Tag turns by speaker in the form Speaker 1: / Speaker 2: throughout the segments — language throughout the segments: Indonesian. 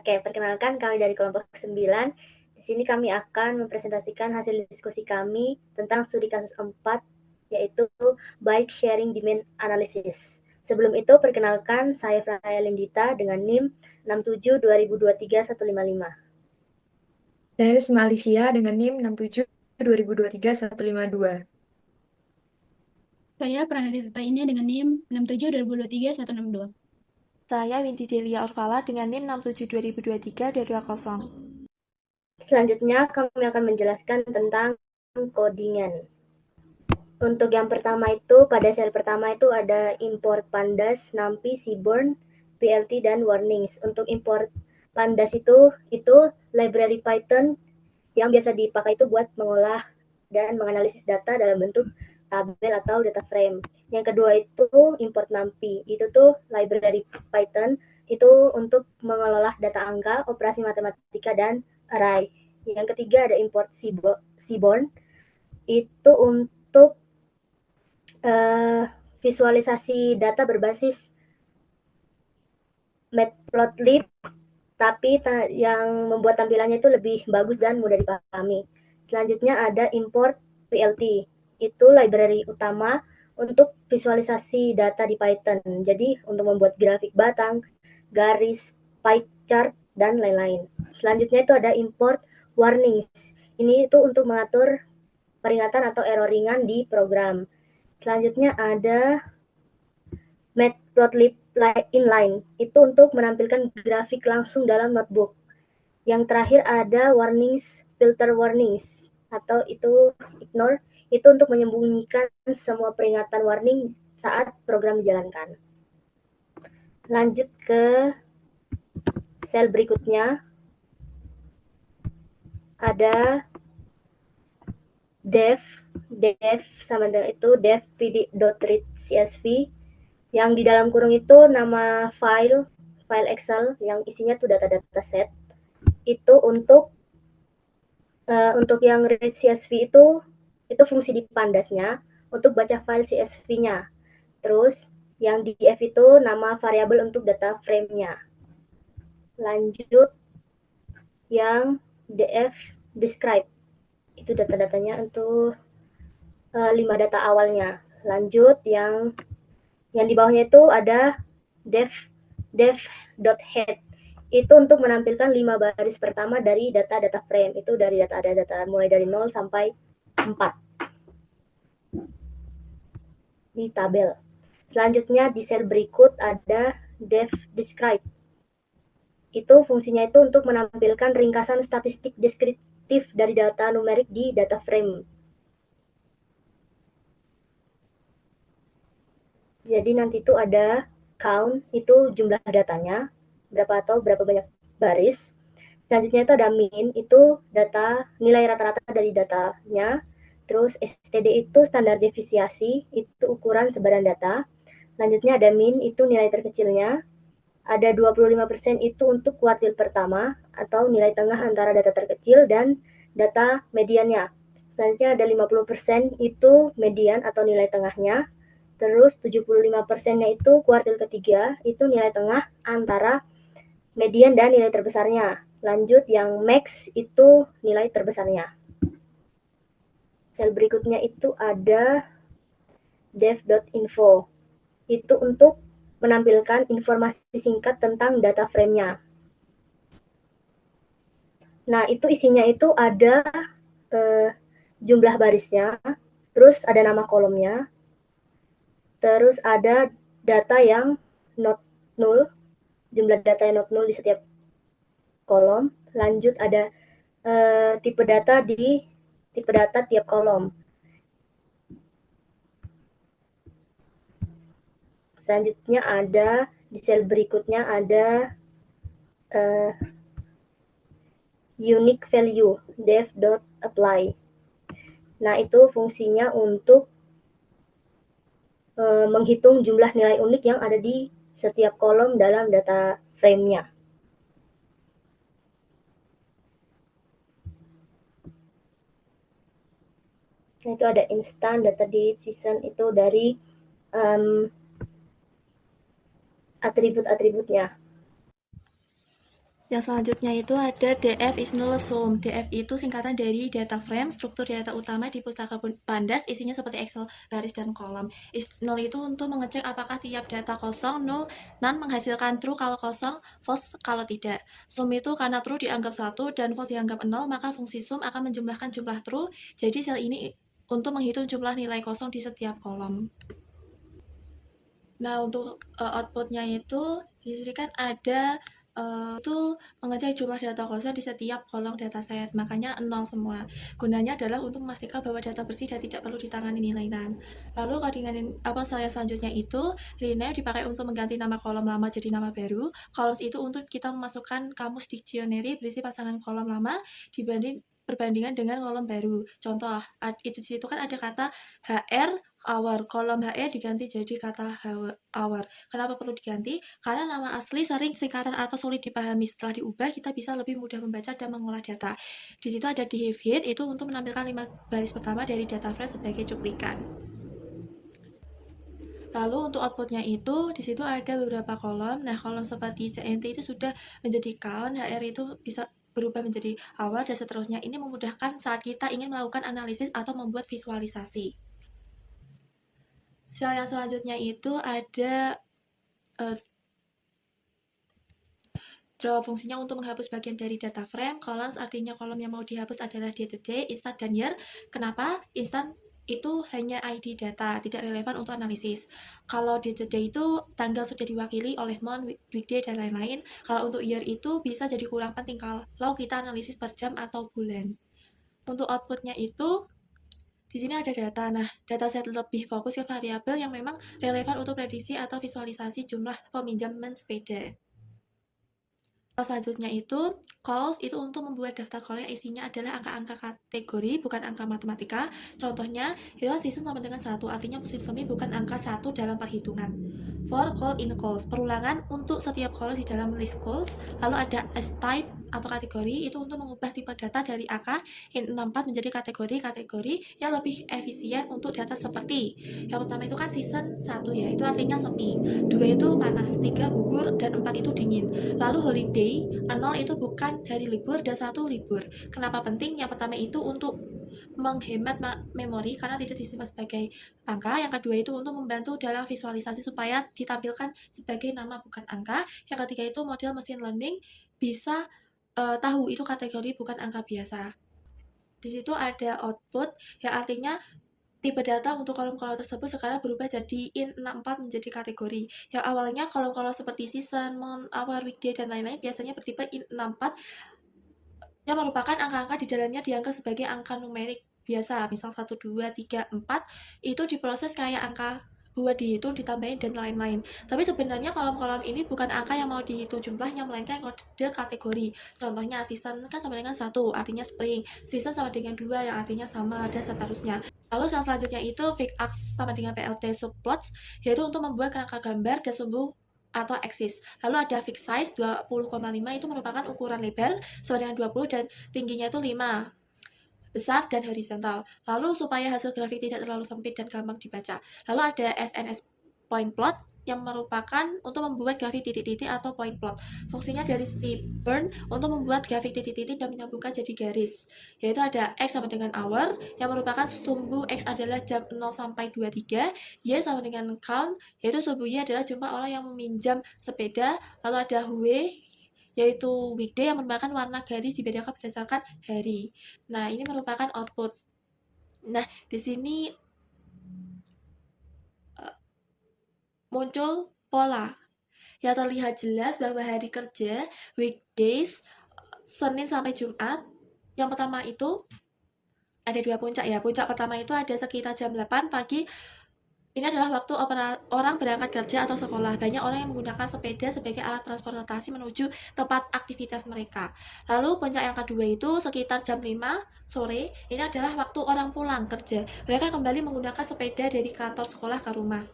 Speaker 1: Oke, perkenalkan kami dari kelompok 9. Di sini kami akan mempresentasikan hasil diskusi kami tentang studi kasus 4, yaitu Bike Sharing Demand Analysis. Sebelum itu, perkenalkan saya Fraya Lindita dengan NIM 672023-155.
Speaker 2: Saya Risma Alicia dengan NIM 67 2023 152.
Speaker 3: Saya Pranadita Tainya dengan NIM 67 2023 162.
Speaker 4: Saya Windy Delia Orvala dengan NIM 67 2023-220.
Speaker 1: Selanjutnya, kami akan menjelaskan tentang codingan. Untuk yang pertama itu, pada sel pertama itu ada import pandas, numpy, seaborn, plt, dan warnings. Untuk import pandas itu library Python yang biasa dipakai itu buat mengolah dan menganalisis data dalam bentuk tabel atau data frame. Yang kedua itu import numpy. Itu tuh library Python itu untuk mengelola data angka, operasi matematika, dan array. Yang ketiga ada import seaborn. Itu untuk visualisasi data berbasis matplotlib, tapi yang membuat tampilannya itu lebih bagus dan mudah dipahami. Selanjutnya ada import plt. Itu library utama untuk visualisasi data di Python. Jadi untuk membuat grafik batang, garis, pie chart, dan lain-lain. Selanjutnya itu ada import warnings. Ini itu untuk mengatur peringatan atau error ringan di program. Selanjutnya ada Matplotlib inline. Itu untuk menampilkan grafik langsung dalam notebook. Yang terakhir ada warnings, filter warnings, atau itu ignore. Itu untuk menyembunyikan semua peringatan warning saat program dijalankan. Lanjut ke sel berikutnya. Ada dev sama dengan itu dev pd.read.csv yang di dalam kurung itu nama file Excel yang isinya tuh data-data set. Itu untuk yang read CSV itu fungsi di pandasnya untuk baca file CSV-nya. Terus yang di df itu nama variabel untuk data frame-nya. Lanjut yang df describe. Itu data-datanya untuk 5 data awalnya. Lanjut yang di bawahnya itu ada dev.head. Itu untuk menampilkan 5 baris pertama dari data frame. Itu dari data mulai dari 0 sampai 4 di tabel. Selanjutnya di sel berikut ada dev describe. Itu fungsinya itu untuk menampilkan ringkasan statistik deskriptif dari data numerik di data frame. Jadi nanti itu ada count, itu jumlah datanya, berapa banyak baris. Selanjutnya itu ada min, itu data nilai rata-rata dari datanya. Terus STD itu standar deviasi, itu ukuran sebaran data. Selanjutnya ada min, itu nilai terkecilnya. Ada 25% itu untuk kuartil pertama atau nilai tengah antara data terkecil dan data mediannya. Selanjutnya ada 50% itu median atau nilai tengahnya. Terus 75%-nya itu kuartil ketiga, itu nilai tengah antara median dan nilai terbesarnya. Lanjut yang max itu nilai terbesarnya. Sel berikutnya itu ada dev.info. Itu untuk menampilkan informasi singkat tentang data frame-nya. Nah, itu isinya itu ada jumlah barisnya, terus ada nama kolomnya, terus ada data yang not null, jumlah data yang not null di setiap kolom. Lanjut ada tipe data tiap kolom. Selanjutnya ada di sel berikutnya ada unique value dev.apply. Nah, itu fungsinya untuk menghitung jumlah nilai unik yang ada di setiap kolom dalam data frame-nya. Nah, itu ada instant, data date, season, itu dari atribut-atributnya.
Speaker 4: Yang selanjutnya itu ada DF is null sum. DF itu singkatan dari data frame, struktur data utama di pustaka Pandas, isinya seperti Excel, baris dan kolom. Is null itu untuk mengecek apakah tiap data kosong, null, none menghasilkan true kalau kosong, false kalau tidak. Sum itu karena true dianggap 1 dan false dianggap 0, maka fungsi sum akan menjumlahkan jumlah true. Jadi sel ini untuk menghitung jumlah nilai kosong di setiap kolom. Nah, untuk outputnya itu di sini kan ada itu mengecek jumlah data kosong di setiap kolom dataset, makanya 0 semua. Gunanya adalah untuk memastikan bahwa data bersih dan tidak perlu ditangani nilai none. Lalu codingan saya selanjutnya itu rename dipakai untuk mengganti nama kolom lama jadi nama baru. Columns itu untuk kita memasukkan kamus dictionary berisi pasangan kolom lama perbandingan dengan kolom baru. Contoh, itu di situ kan ada kata HR hour, kolom HR diganti jadi kata hour. Kenapa perlu diganti? Karena nama asli sering singkatan atau sulit dipahami. Setelah diubah, kita bisa lebih mudah membaca dan mengolah data. Di situ ada div hit, itu untuk menampilkan 5 baris pertama dari data frame sebagai cuplikan. Lalu untuk outputnya itu, di situ ada beberapa kolom. Nah, kolom seperti CNT itu sudah menjadi count, HR itu bisa berubah menjadi hour, dan seterusnya. Ini memudahkan saat kita ingin melakukan analisis atau membuat visualisasi. Sel yang selanjutnya itu ada draw, fungsinya untuk menghapus bagian dari data frame. Columns artinya kolom yang mau dihapus adalah date, instant, dan year. Kenapa? Instant itu hanya ID data, tidak relevan untuk analisis. Kalau date itu tanggal sudah diwakili oleh month, weekday, dan lain-lain. Kalau untuk year itu bisa jadi kurang penting kalau kita analisis per jam atau bulan. Untuk outputnya itu di sini ada data. Nah, dataset lebih fokus ke variabel yang memang relevan untuk prediksi atau visualisasi jumlah peminjaman sepeda. Selanjutnya itu calls, itu untuk membuat daftar call yang isinya adalah angka-angka kategori, bukan angka matematika. Contohnya, itu season sama dengan 1, artinya musim semi bukan angka 1 dalam perhitungan. For call in calls, perulangan untuk setiap call di dalam list calls. Lalu ada as type atau kategori, itu untuk mengubah tipe data dari angka in64 menjadi kategori yang lebih efisien untuk data seperti yang pertama itu kan season 1 ya, itu artinya semi, 2 itu panas, 3 gugur, dan 4 itu dingin. Lalu holiday, 0 itu bukan hari libur dan 1 libur. Kenapa penting? Yang pertama itu untuk menghemat memori karena tidak disimpan sebagai angka. Yang kedua itu untuk membantu dalam visualisasi supaya ditampilkan sebagai nama bukan angka. Yang ketiga itu model mesin learning bisa tahu itu kategori bukan angka biasa. Di situ ada output yang artinya tipe data untuk kolom-kolom tersebut sekarang berubah jadi in64 menjadi kategori. Yang awalnya kolom-kolom seperti season, month, hour, weekday, dan lain-lain biasanya bertipe in64 yang merupakan angka-angka di dalamnya dianggap sebagai angka numerik biasa, misal 1, 2, 3, 4 itu diproses kayak angka buat dihitung, ditambahin, dan lain-lain. Tapi sebenarnya kolom-kolom ini bukan angka yang mau dihitung jumlahnya, melainkan kode kategori. Contohnya season kan sama dengan 1, artinya spring. Season sama dengan 2, yang artinya sama, dan seterusnya. Lalu yang selanjutnya itu fixax sama dengan plt subplots, yaitu untuk membuat kerangka gambar dan sumbu atau axis. Lalu ada fixed size 20,5, itu merupakan ukuran lebar sama dengan 20 dan tingginya itu 5, besar dan horizontal. Lalu supaya hasil grafik tidak terlalu sempit dan gampang dibaca. Lalu ada SNS point plot yang merupakan untuk membuat grafik titik-titik atau point plot. Fungsinya dari si burn untuk membuat grafik titik-titik dan menyambungkan jadi garis. Yaitu ada X sama dengan hour yang merupakan sumbu X adalah jam 0 sampai 23, Y sama dengan count yaitu sumbu Y adalah jumlah orang yang meminjam sepeda. Lalu ada W yaitu weekday yang merupakan warna garis dibedakan berdasarkan hari. Nah, ini merupakan output. Nah, di sini muncul pola yang terlihat jelas bahwa hari kerja weekdays Senin sampai Jumat yang pertama itu ada 2 puncak ya. Puncak pertama itu ada sekitar jam 8 pagi. Ini adalah waktu orang berangkat kerja atau sekolah. Banyak orang yang menggunakan sepeda sebagai alat transportasi menuju tempat aktivitas mereka. Lalu puncak yang kedua itu sekitar jam 5 sore. Ini adalah waktu orang pulang kerja. Mereka kembali menggunakan sepeda dari kantor sekolah ke rumah.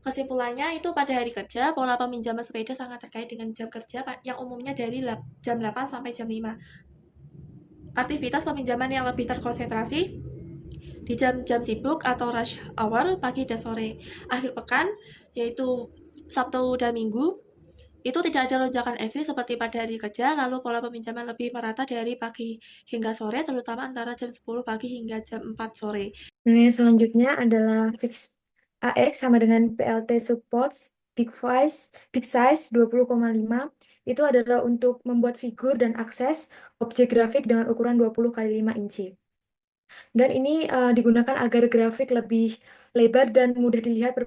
Speaker 4: Kesimpulannya itu pada hari kerja, pola peminjaman sepeda sangat terkait dengan jam kerja yang umumnya dari jam 8 sampai jam 5. Aktivitas peminjaman yang lebih terkonsentrasi di jam-jam sibuk atau rush hour pagi dan sore. Akhir pekan yaitu Sabtu dan Minggu itu tidak ada lonjakan ekstrim seperti pada hari kerja, lalu pola peminjaman lebih merata dari pagi hingga sore, terutama antara jam 10 pagi hingga jam 4 sore.
Speaker 2: Nah, yang selanjutnya adalah fix AX sama dengan PLT supports big size 20,5. Itu adalah untuk membuat figur dan akses objek grafik dengan ukuran 20 kali 5 inci. Dan ini digunakan agar grafik lebih lebar dan mudah dilihat.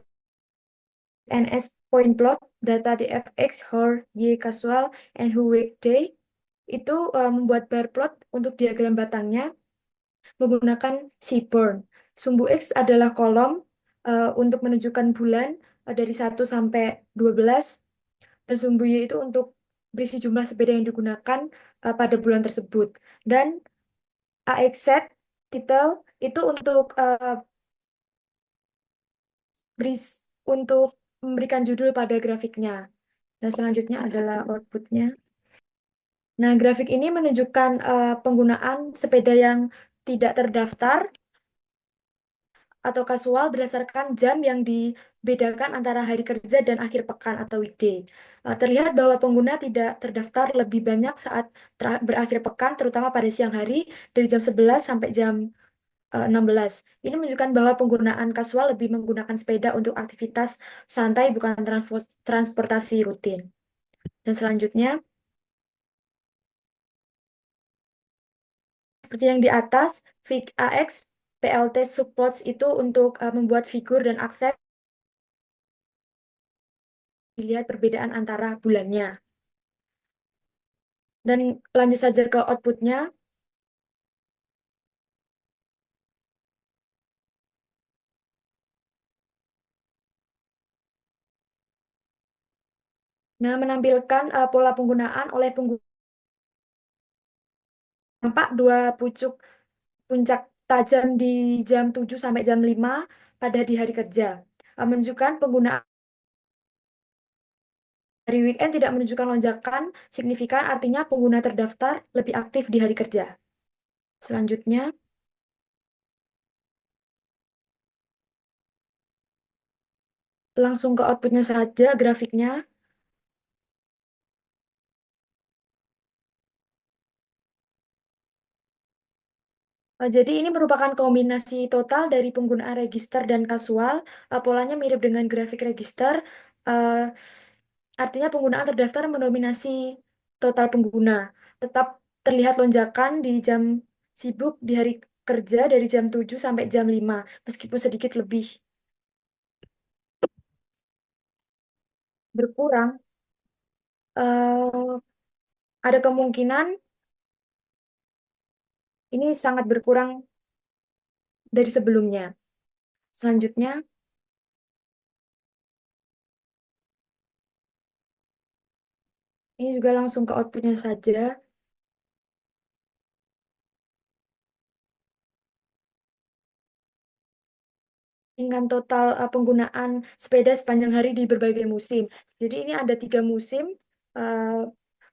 Speaker 2: NS point plot, data DFX, HOR, Y casual, and WHO weekday. Itu membuat bar plot untuk diagram batangnya menggunakan Seaborn. Sumbu X adalah kolom untuk menunjukkan bulan dari 1 sampai 12. Dan sumbu Y itu untuk berisi jumlah sepeda yang digunakan pada bulan tersebut. Dan AXZ title itu untuk untuk memberikan judul pada grafiknya. Dan selanjutnya adalah outputnya. Nah, grafik ini menunjukkan penggunaan sepeda yang tidak terdaftar atau kasual berdasarkan jam yang dibedakan antara hari kerja dan akhir pekan atau weekday. Terlihat bahwa pengguna tidak terdaftar lebih banyak saat berakhir pekan, terutama pada siang hari dari jam 11 sampai jam 16. Ini menunjukkan bahwa penggunaan kasual lebih menggunakan sepeda untuk aktivitas santai, bukan transportasi rutin. Dan selanjutnya, seperti yang di atas, Fig AX, PLT subplots itu untuk membuat figur dan akses dilihat perbedaan antara bulannya. Dan lanjut saja ke outputnya. Nah, menampilkan pola penggunaan oleh pengguna. Nampak dua puncak tajam di jam 7 sampai jam 5 pada di hari kerja. Menunjukkan penggunaan hari weekend tidak menunjukkan lonjakan signifikan, artinya pengguna terdaftar lebih aktif di hari kerja. Selanjutnya, langsung ke outputnya saja grafiknya. Jadi ini merupakan kombinasi total dari penggunaan register dan kasual. Polanya mirip dengan grafik register. Artinya penggunaan terdaftar mendominasi total pengguna. Tetap terlihat lonjakan di jam sibuk di hari kerja dari jam 7 sampai jam 5, meskipun sedikit lebih berkurang. eh, ada kemungkinan ini sangat berkurang dari sebelumnya. Selanjutnya, ini juga langsung ke outputnya saja. Dengan total penggunaan sepeda sepanjang hari di berbagai musim. Jadi ini ada 3 musim,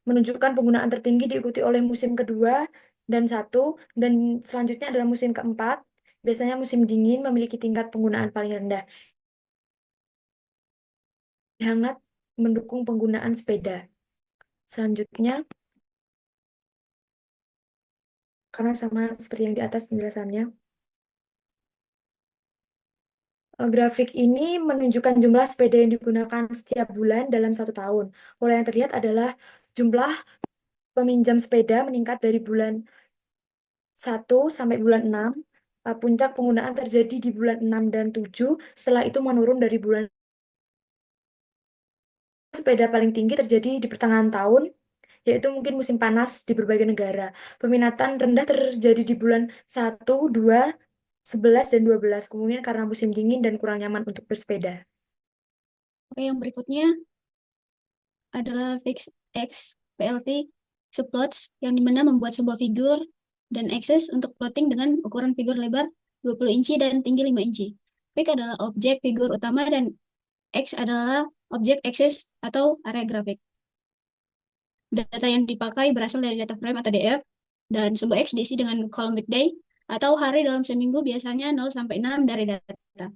Speaker 2: menunjukkan penggunaan tertinggi diikuti oleh musim kedua dan 1, dan selanjutnya adalah musim keempat. Biasanya musim dingin memiliki tingkat penggunaan paling rendah. Hangat mendukung penggunaan sepeda. Selanjutnya, karena sama seperti yang di atas penjelasannya. Grafik ini menunjukkan jumlah sepeda yang digunakan setiap bulan dalam 1 tahun. Pola yang terlihat adalah jumlah peminjam sepeda meningkat dari bulan 1 sampai bulan 6. Puncak penggunaan terjadi di bulan 6 dan 7. Setelah itu menurun dari bulan. Sepeda paling tinggi terjadi di pertengahan tahun, yaitu mungkin musim panas di berbagai negara. Peminatan rendah terjadi di bulan 1, 2, 11, dan 12. Kemungkinan karena musim dingin dan kurang nyaman untuk bersepeda.
Speaker 3: Oke, yang berikutnya adalah fix X PLT subplots yang dimana membuat sebuah figur dan akses untuk plotting dengan ukuran figur lebar 20 inci dan tinggi 5 inci. Pick adalah objek figur utama dan X adalah objek akses atau area grafik. Data yang dipakai berasal dari data frame atau DF, dan sumbu X diisi dengan kolom weekday atau hari dalam seminggu, biasanya 0 sampai 6 dari data.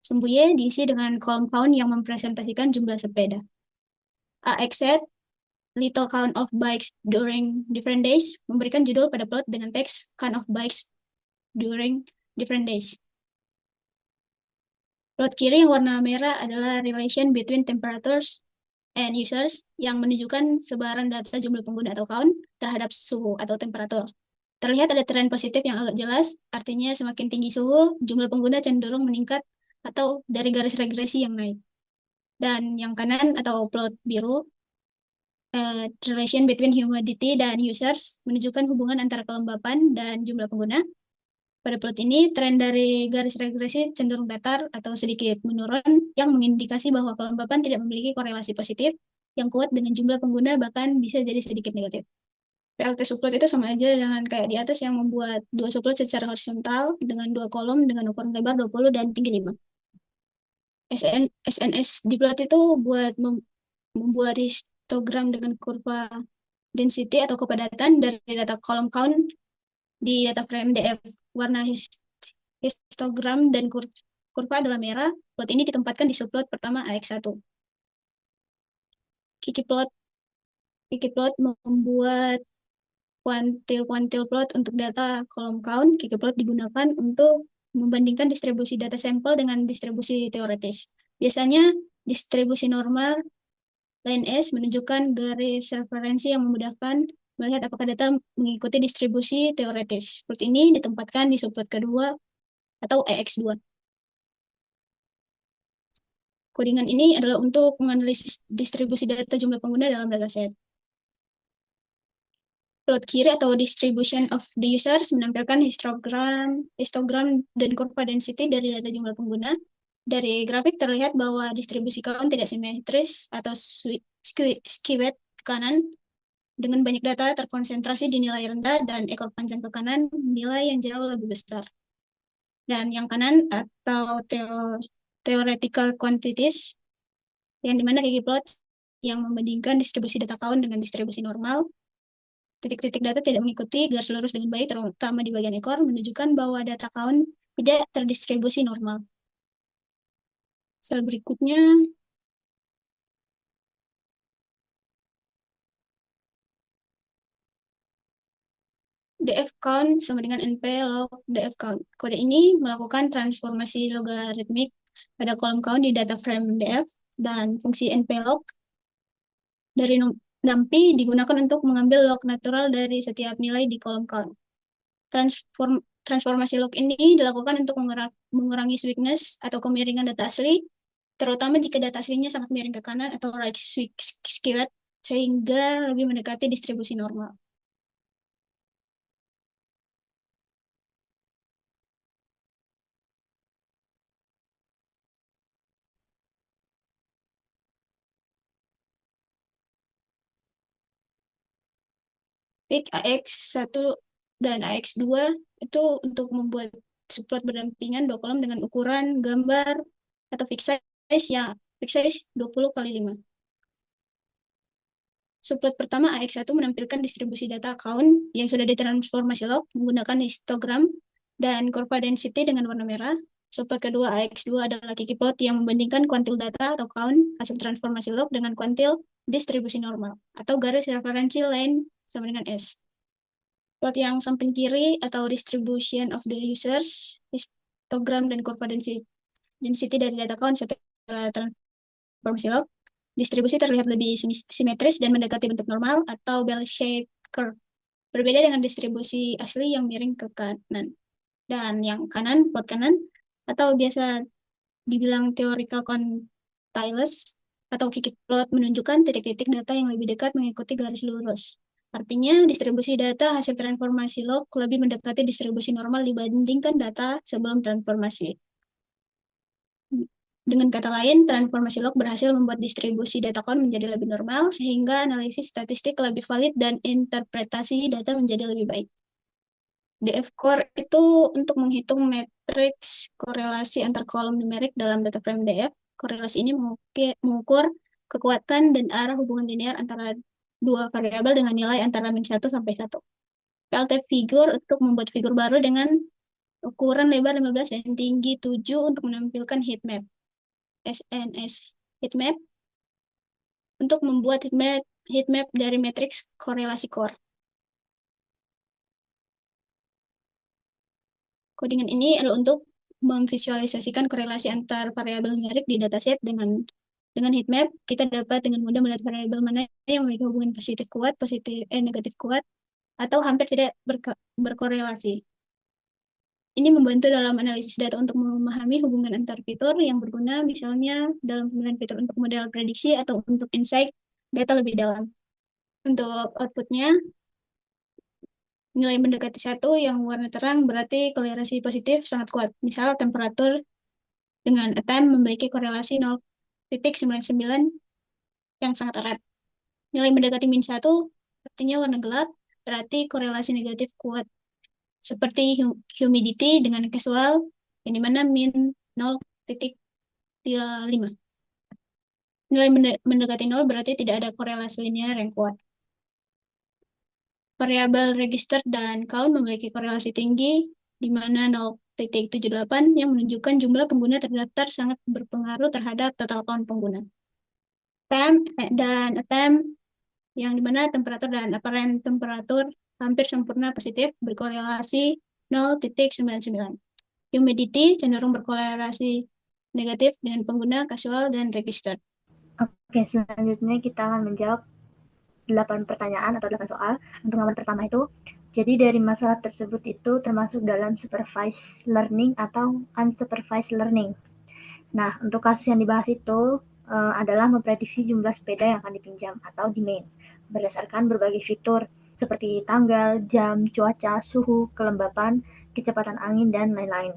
Speaker 3: Sumbu Y diisi dengan kolom count yang mempresentasikan jumlah sepeda. AX set little count of bikes during different days memberikan judul pada plot dengan teks count of bikes during different days. Plot kiri yang warna merah adalah relation between temperatures and users yang menunjukkan sebaran data jumlah pengguna atau count terhadap suhu atau temperatur. Terlihat ada tren positif yang agak jelas, artinya semakin tinggi suhu, jumlah pengguna cenderung meningkat atau dari garis regresi yang naik. Dan yang kanan atau plot biru, relation between humidity dan users menunjukkan hubungan antara kelembapan dan jumlah pengguna. Pada plot ini, tren dari garis regresi cenderung datar atau sedikit menurun yang mengindikasi bahwa kelembapan tidak memiliki korelasi positif yang kuat dengan jumlah pengguna, bahkan bisa jadi sedikit negatif. PLT subplot itu sama aja dengan kayak di atas yang membuat dua subplot secara horizontal dengan dua kolom dengan ukuran lebar 20 dan tinggi 5. SNS di plot itu buat membuat histogram dengan kurva density atau kepadatan dari data kolom count di data frame DF. Warna histogram dan kurva adalah merah. Plot ini ditempatkan di subplot pertama AX1. Kiki plot membuat kuantil plot untuk data kolom count. Kiki plot digunakan untuk membandingkan distribusi data sampel dengan distribusi teoretis. Biasanya distribusi normal line S menunjukkan garis referensi yang memudahkan melihat apakah data mengikuti distribusi teoretis. Seperti ini ditempatkan di subplot kedua atau AX2. Kodingan ini adalah untuk menganalisis distribusi data jumlah pengguna dalam dataset. Plot kiri atau distribution of the users menampilkan histogram dan kurva density dari data jumlah pengguna. Dari grafik terlihat bahwa distribusi count tidak simetris atau skewed ke kanan, dengan banyak data terkonsentrasi di nilai rendah dan ekor panjang ke kanan nilai yang jauh lebih besar. Dan yang kanan atau theoretical quantities, yang dimana Kiki plot yang membandingkan distribusi data count dengan distribusi normal. Titik-titik data tidak mengikuti garis lurus dengan baik, terutama di bagian ekor, menunjukkan bahwa data count tidak terdistribusi normal. Sel berikutnya, DF count sama dengan NP log DF count. Kode ini melakukan transformasi logaritmik pada kolom count di data frame DF, dan fungsi NP log dari NumPy digunakan untuk mengambil log natural dari setiap nilai di kolom count. Transformasi log ini dilakukan untuk mengurangi weakness atau kemiringan data asli, terutama jika data aslinya sangat miring ke kanan atau right skewed, sehingga lebih mendekati distribusi normal. Pick AX1 dan AX2 itu untuk membuat subplot berdampingan dua kolom dengan ukuran gambar atau fixed size 20 kali 5. Subplot pertama AX1 menampilkan distribusi data count yang sudah ditransformasi log menggunakan histogram dan kurva density dengan warna merah. Subplot kedua AX2 adalah Kiki plot yang membandingkan kuantil data atau count hasil transformasi log dengan kuantil distribusi normal atau garis referensi line sama dengan S. Plot yang samping kiri atau distribution of the users, histogram dan kurva density dari data count setelah transformasi log. Distribusi terlihat lebih simetris dan mendekati bentuk normal atau bell-shaped curve. Berbeda dengan distribusi asli yang miring ke kanan. Dan yang kanan, plot kanan, atau biasa dibilang theoretical quantiles atau Kiki plot menunjukkan titik-titik data yang lebih dekat mengikuti garis lurus. Artinya, distribusi data hasil transformasi log lebih mendekati distribusi normal dibandingkan data sebelum transformasi. Dengan kata lain, transformasi log berhasil membuat distribusi data count menjadi lebih normal, sehingga analisis statistik lebih valid dan interpretasi data menjadi lebih baik. DF core itu untuk menghitung matriks korelasi antar kolom numerik dalam data frame DF. Korelasi ini mengukur kekuatan dan arah hubungan linear antara dua variabel dengan nilai antara -1 sampai 1. PLT figure untuk membuat figur baru dengan ukuran lebar 15 dan tinggi 7 untuk menampilkan heat map. SNS heatmap untuk membuat heatmap dari matriks korelasi core. Codingan ini adalah untuk memvisualisasikan korelasi antar variabel numerik di dataset dengan heatmap. Kita dapat dengan mudah melihat variabel mana yang memiliki hubungan negatif kuat, atau hampir tidak berkorelasi. Ini membantu dalam analisis data untuk memahami hubungan antar fitur yang berguna, misalnya dalam pemilihan fitur untuk model prediksi atau untuk insight data lebih dalam. Untuk outputnya, nilai mendekati 1 yang warna terang berarti korelasi positif sangat kuat. Misal temperatur dengan attempt memiliki korelasi 0,99 yang sangat erat. Nilai mendekati -1 artinya warna gelap, berarti korelasi negatif kuat. Seperti humidity dengan casual, yang dimana min 0,35. Nilai mendekati 0 berarti tidak ada korelasi linear yang kuat. Variabel register dan count memiliki korelasi tinggi, di mana 0,78 yang menunjukkan jumlah pengguna terdaftar sangat berpengaruh terhadap total count pengguna. Temp dan attempt, yang dimana temperatur dan apparent temperatur hampir sempurna positif berkorelasi 0,99. Humidity cenderung berkorelasi negatif dengan pengguna casual dan register.
Speaker 1: Oke, selanjutnya kita akan menjawab 8 pertanyaan atau 8 soal. Untuk nomor pertama itu, jadi dari masalah tersebut itu termasuk dalam supervised learning atau unsupervised learning. Nah, untuk kasus yang dibahas itu adalah memprediksi jumlah sepeda yang akan dipinjam atau demand berdasarkan berbagai fitur seperti tanggal, jam, cuaca, suhu, kelembapan, kecepatan angin, dan lain-lain.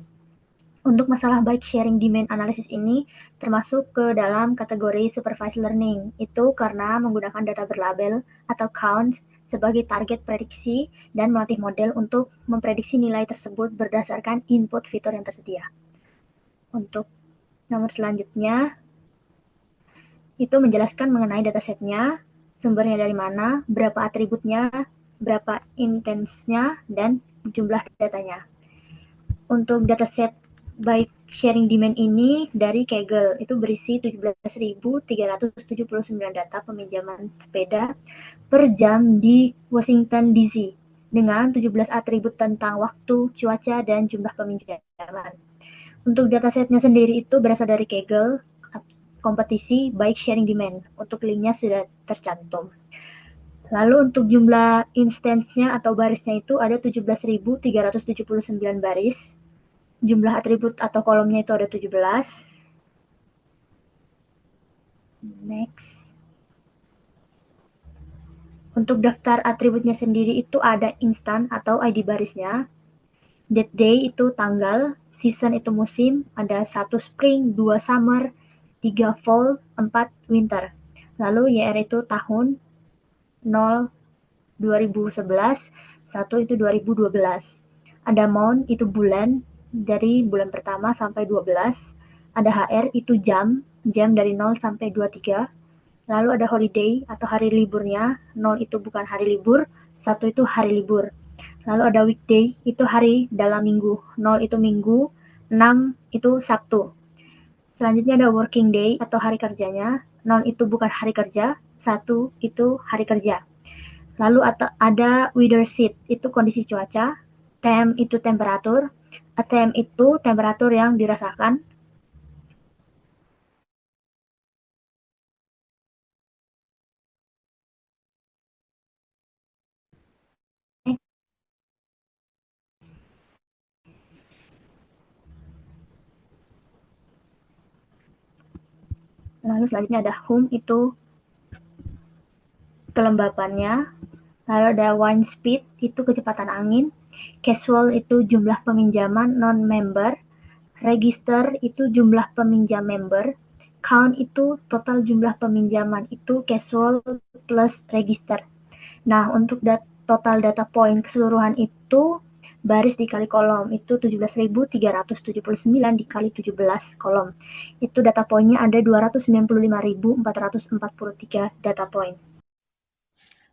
Speaker 1: Untuk masalah bike sharing demand analysis ini termasuk ke dalam kategori supervised learning. Itu karena menggunakan data berlabel atau count sebagai target prediksi dan melatih model untuk memprediksi nilai tersebut berdasarkan input fitur yang tersedia. Untuk nomor selanjutnya, itu menjelaskan mengenai datasetnya, sumbernya dari mana, berapa atributnya, berapa intensnya, dan jumlah datanya. Untuk dataset bike sharing demand ini dari Kaggle, itu berisi 17.379 data peminjaman sepeda per jam di Washington DC dengan 17 atribut tentang waktu, cuaca, dan jumlah peminjaman. Untuk datasetnya sendiri itu berasal dari Kaggle, kompetisi bike sharing demand. Untuk linknya sudah tercantum. Lalu untuk jumlah instance-nya atau barisnya itu ada 17.379 baris. Jumlah atribut atau kolomnya itu ada 17. Next. Untuk daftar atributnya sendiri itu ada instan atau ID barisnya. Date day itu tanggal, season itu musim, ada 1 spring, 2 summer, 3 fall, 4 winter. Lalu YR itu tahun, 0 2011, 1 itu 2012. Ada month itu bulan, dari bulan pertama sampai 12. Ada HR itu jam dari 0 sampai 23. Lalu ada holiday atau hari liburnya, 0 itu bukan hari libur, 1 itu hari libur. Lalu ada weekday, itu hari dalam minggu, 0 itu minggu, 6 itu Sabtu. Selanjutnya ada working day atau hari kerjanya, 0 itu bukan hari kerja, 1 itu hari kerja. Lalu ada weather sheet, itu kondisi cuaca, temp itu temperatur, attempt itu temperatur yang dirasakan. Lalu selanjutnya ada hum itu kelembapannya. Lalu ada wind speed itu kecepatan angin. Casual itu jumlah peminjaman non-member. Register itu jumlah peminjam member. Count itu total jumlah peminjaman, itu casual plus register. Nah, untuk total data point keseluruhan itu baris dikali kolom, itu 17.379 dikali 17 kolom. Itu data poinnya ada 295.443 data point.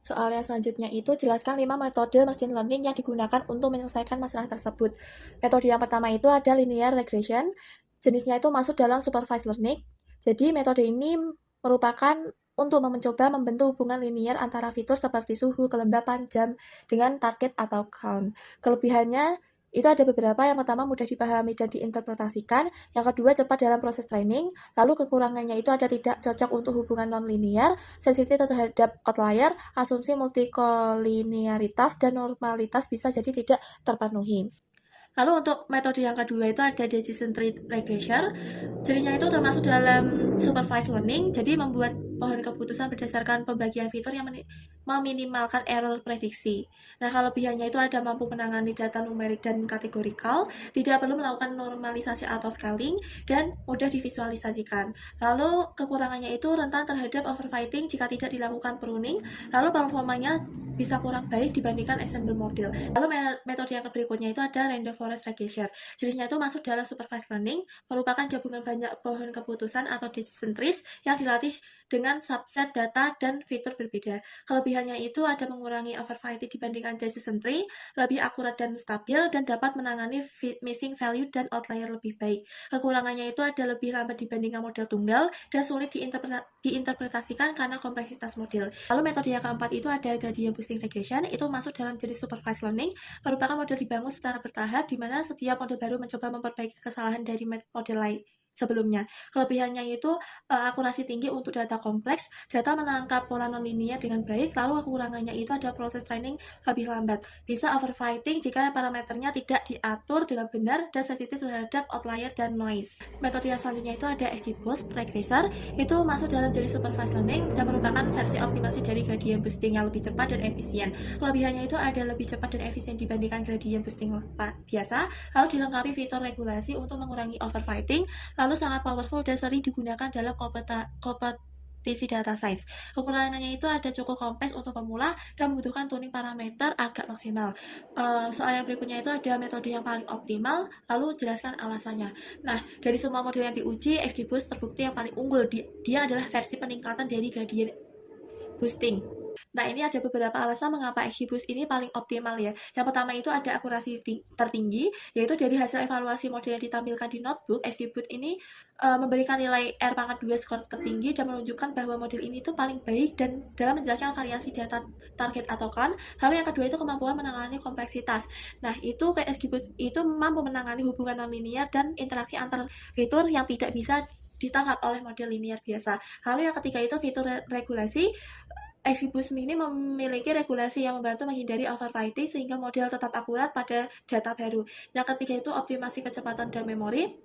Speaker 4: Soal yang selanjutnya itu jelaskan 5 metode machine learning yang digunakan untuk menyelesaikan masalah tersebut. Metode yang pertama itu ada linear regression. Jenisnya itu masuk dalam supervised learning. Jadi metode ini merupakan untuk mencoba membentuk hubungan linier antara fitur seperti suhu, kelembapan, jam dengan target atau count. Kelebihannya itu ada beberapa. Yang pertama, mudah dipahami dan diinterpretasikan. Yang kedua, cepat dalam proses training. Lalu kekurangannya itu ada tidak cocok untuk hubungan non-linear, sensitif terhadap outlier, asumsi multikolinearitas, dan normalitas bisa jadi tidak terpenuhi. Lalu untuk metode yang kedua itu ada decision tree regression. Cirinya itu termasuk dalam supervised learning, jadi membuat pohon keputusan berdasarkan pembagian fitur yang meminimalkan error prediksi. Nah, kelebihannya itu ada mampu menangani data numerik dan kategorikal, tidak perlu melakukan normalisasi atau scaling, dan mudah divisualisasikan. Lalu kekurangannya itu rentan terhadap overfitting jika tidak dilakukan pruning, lalu performanya bisa kurang baik dibandingkan ensemble model. Lalu metode yang berikutnya itu ada random forest regression. Jenisnya itu masuk dalam supervised learning, merupakan gabungan banyak pohon keputusan atau decision trees yang dilatih dengan subset data dan fitur berbeda. Kelebihannya itu ada mengurangi overfitting dibandingkan decision tree, lebih akurat dan stabil, dan dapat menangani missing value dan outlier lebih baik. Kekurangannya itu ada lebih lambat dibandingkan model tunggal dan sulit diinterpretasikan karena kompleksitas model. Lalu metode yang keempat itu ada gradient boosting regression, itu masuk dalam jenis supervised learning, merupakan model dibangun secara bertahap di mana setiap model baru mencoba memperbaiki kesalahan dari model lain sebelumnya. Kelebihannya itu akurasi tinggi untuk data kompleks, data menangkap pola nonlinear dengan baik, lalu kekurangannya itu ada proses training lebih lambat, bisa overfitting jika parameternya tidak diatur dengan benar dan sensitif terhadap outlier dan noise. Metode yang selanjutnya itu ada XGBoost Regressor, itu masuk dalam jenis supervised learning dan merupakan versi optimasi dari gradient boosting yang lebih cepat dan efisien. Kelebihannya itu ada lebih cepat dan efisien dibandingkan gradient boosting biasa, lalu dilengkapi fitur regulasi untuk mengurangi overfitting, lalu sangat powerful dan sering digunakan dalam kompetisi data science. Kekurangannya itu ada cukup kompleks untuk pemula dan membutuhkan tuning parameter agak maksimal. Soal yang berikutnya itu ada metode yang paling optimal, lalu jelaskan alasannya. Nah, dari semua model yang diuji, XGBoost terbukti yang paling unggul. Dia adalah versi peningkatan dari gradient boosting. Nah, ini ada beberapa alasan mengapa XGBoost ini paling optimal ya. Yang pertama itu ada akurasi tertinggi, yaitu dari hasil evaluasi model yang ditampilkan di notebook, XGBoost ini memberikan nilai R-2 skor tertinggi dan menunjukkan bahwa model ini tuh paling baik dan dalam menjelaskan variasi data target atau kan. Lalu yang kedua itu kemampuan menangani kompleksitas. Nah, itu kayak XGBoost itu mampu menangani hubungan nonlinear dan interaksi antar fitur yang tidak bisa ditangkap oleh model linear biasa. Lalu yang ketiga itu fitur regulasi. XGBoost ini memiliki regulasi yang membantu menghindari overfitting sehingga model tetap akurat pada data baru. Yang ketiga itu optimasi kecepatan dan memori,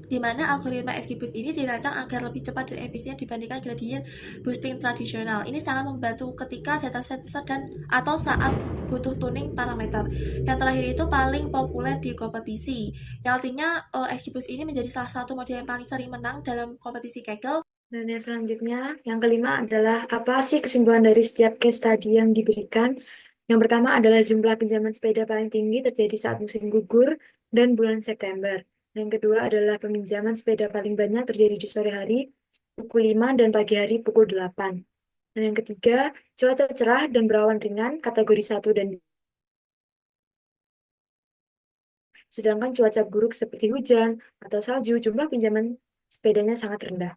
Speaker 4: di mana algoritma XGBoost ini dirancang agar lebih cepat dan efisien dibandingkan gradient boosting tradisional. Ini sangat membantu ketika dataset besar dan atau saat butuh tuning parameter. Yang terakhir itu paling populer di kompetisi, yang artinya XGBoost ini menjadi salah satu model yang paling sering menang dalam kompetisi Kaggle.
Speaker 2: Dan yang selanjutnya, yang kelima adalah apa sih kesimpulan dari setiap case study yang diberikan? Yang pertama adalah jumlah pinjaman sepeda paling tinggi terjadi saat musim gugur dan bulan September. Yang kedua adalah peminjaman sepeda paling banyak terjadi di sore hari, pukul 5 dan pagi hari pukul 8. Dan yang ketiga, cuaca cerah dan berawan ringan, kategori 1 dan 2. Sedangkan cuaca buruk seperti hujan atau salju, jumlah pinjaman sepedanya sangat rendah.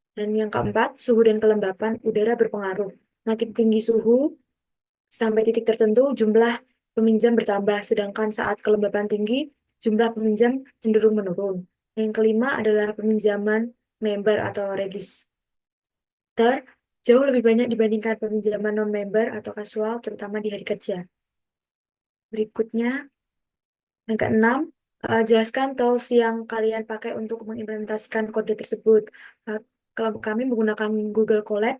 Speaker 2: Dan yang keempat, suhu dan kelembapan udara berpengaruh. Makin tinggi suhu, sampai titik tertentu jumlah peminjam bertambah, sedangkan saat kelembapan tinggi, jumlah peminjam cenderung menurun. Yang kelima adalah peminjaman member atau register, jauh lebih banyak dibandingkan peminjaman non-member atau kasual, terutama di hari kerja. Berikutnya, yang keenam, jelaskan tools yang kalian pakai untuk mengimplementasikan kode tersebut. Kalau kami menggunakan Google Colab,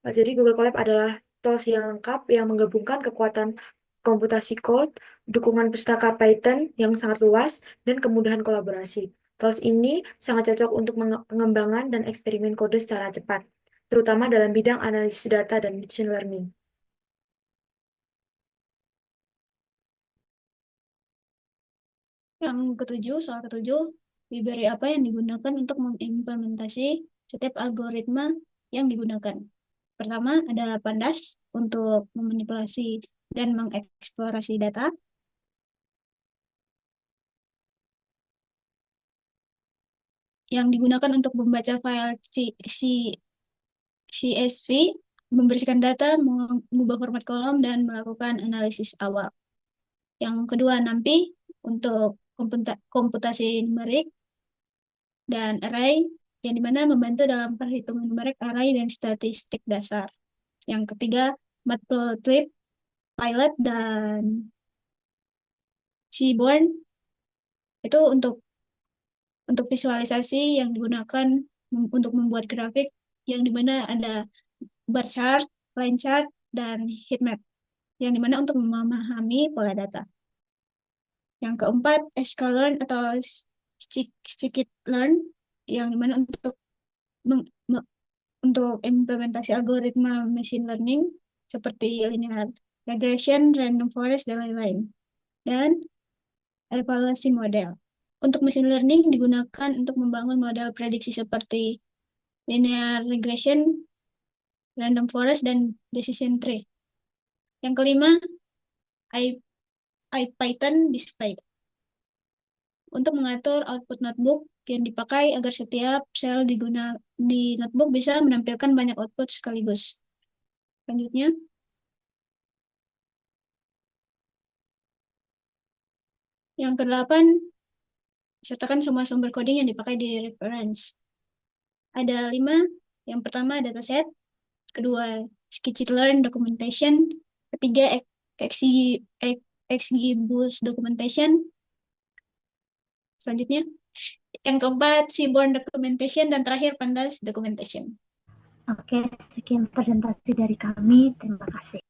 Speaker 2: jadi Google Colab adalah tools yang lengkap yang menggabungkan kekuatan komputasi code, dukungan pustaka Python yang sangat luas, dan kemudahan kolaborasi. Tools ini sangat cocok untuk pengembangan dan eksperimen kode secara cepat, terutama dalam bidang analisis data dan machine learning.
Speaker 3: Yang ketujuh, soal ketujuh, library apa yang digunakan untuk mengimplementasi setiap algoritma yang digunakan. Pertama, ada Pandas untuk memanipulasi dan mengeksplorasi data. Yang digunakan untuk membaca file CSV, membersihkan data, mengubah format kolom, dan melakukan analisis awal. Yang kedua, NumPy untuk komputasi numerik, dan Array, yang dimana membantu dalam perhitungan numerik, array, dan statistik dasar. Yang ketiga, Matplotlib, Pilot, dan Seaborn itu untuk visualisasi yang digunakan untuk membuat grafik yang dimana ada bar chart, line chart, dan heat map yang dimana untuk memahami pola data. Yang keempat, sklearn atau scikit-learn yang dimana untuk implementasi algoritma machine learning seperti linear regression, random forest, dan lain-lain. Dan evaluasi model. Untuk machine learning digunakan untuk membangun model prediksi seperti linear regression, random forest, dan decision tree. Yang kelima, IPython display. Untuk mengatur output notebook yang dipakai agar setiap sel di notebook bisa menampilkan banyak output sekaligus. Selanjutnya, yang kedelapan, sertakan semua sumber coding yang dipakai di reference. Ada 5. Yang pertama, dataset. Kedua, scikit-learn documentation. Ketiga, XGBoost documentation. Selanjutnya, yang keempat, Seaborn documentation. Dan terakhir, Pandas documentation.
Speaker 1: Oke, sekian presentasi dari kami. Terima kasih.